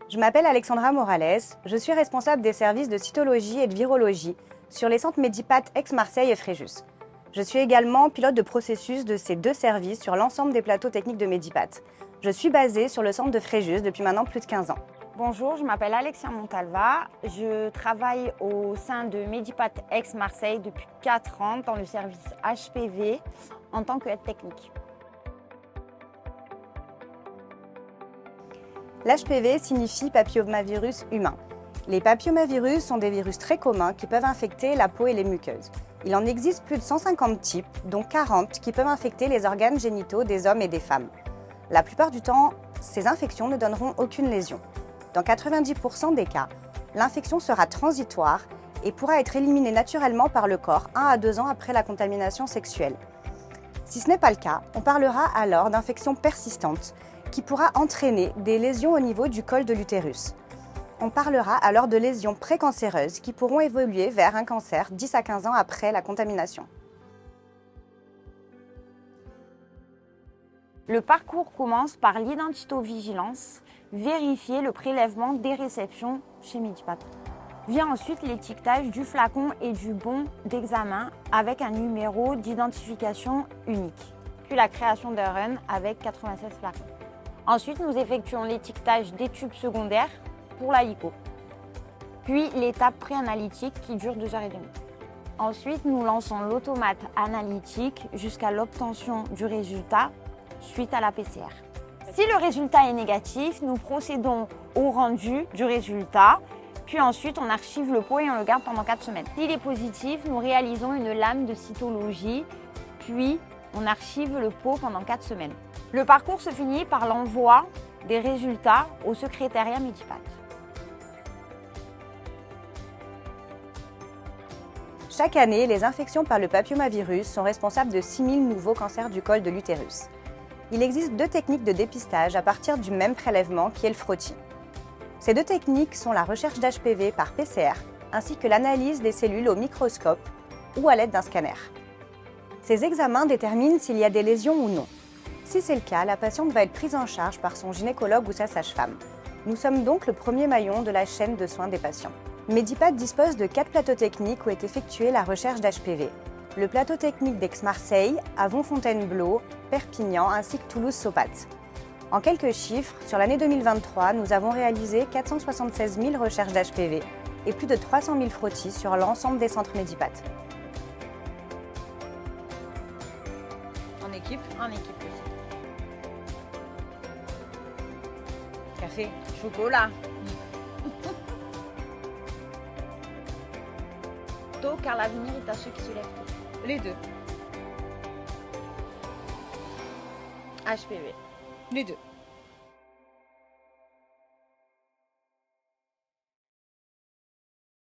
Je m'appelle Alexandra Morales, je suis responsable des services de cytologie et de virologie sur les centres Medipat Aix-Marseille et Fréjus. Je suis également pilote de processus de ces deux services sur l'ensemble des plateaux techniques de Medipat. Je suis basée sur le centre de Fréjus depuis maintenant plus de 15 ans. Bonjour, je m'appelle Alexia Montalva. Je travaille au sein de Medipat Aix-Marseille depuis 4 ans dans le service HPV en tant qu'aide technique. L'HPV signifie papillomavirus humain. Les papillomavirus sont des virus très communs qui peuvent infecter la peau et les muqueuses. Il en existe plus de 150 types, dont 40 qui peuvent infecter les organes génitaux des hommes et des femmes. La plupart du temps, ces infections ne donneront aucune lésion. Dans 90% des cas, l'infection sera transitoire et pourra être éliminée naturellement par le corps 1 à 2 ans après la contamination sexuelle. Si ce n'est pas le cas, on parlera alors d'infection persistante qui pourra entraîner des lésions au niveau du col de l'utérus. On parlera alors de lésions précancéreuses qui pourront évoluer vers un cancer 10 à 15 ans après la contamination. Le parcours commence par l'identitovigilance, vérifier le prélèvement des réceptions chez Medipat. Vient ensuite l'étiquetage du flacon et du bon d'examen avec un numéro d'identification unique, puis la création d'un run avec 96 flacons. Ensuite, nous effectuons l'étiquetage des tubes secondaires pour la ICO, puis l'étape pré-analytique qui dure 2h30. Ensuite, nous lançons l'automate analytique jusqu'à l'obtention du résultat suite à la PCR. Si le résultat est négatif, nous procédons au rendu du résultat, puis ensuite on archive le pot et on le garde pendant 4 semaines. S'il est positif, nous réalisons une lame de cytologie, puis on archive le pot pendant 4 semaines. Le parcours se finit par l'envoi des résultats au secrétariat Medipat. Chaque année, les infections par le papillomavirus sont responsables de 6000 nouveaux cancers du col de l'utérus. Il existe 2 techniques de dépistage à partir du même prélèvement qui est le frottis. Ces 2 techniques sont la recherche d'HPV par PCR ainsi que l'analyse des cellules au microscope ou à l'aide d'un scanner. Ces examens déterminent s'il y a des lésions ou non. Si c'est le cas, la patiente va être prise en charge par son gynécologue ou sa sage-femme. Nous sommes donc le premier maillon de la chaîne de soins des patients. Medipat dispose de 4 plateaux techniques où est effectuée la recherche d'HPV. Le plateau technique d'Aix-Marseille, Avon-Fontainebleau, Perpignan ainsi que Toulouse-Sopatte. En quelques chiffres, sur l'année 2023, nous avons réalisé 476 000 recherches d'HPV et plus de 300 000 frottis sur l'ensemble des centres Medipat. En équipe? En équipe aussi. Café, chocolat. Tôt, car l'avenir est à ceux qui se lèvent tôt. Les deux. HPV. Les deux.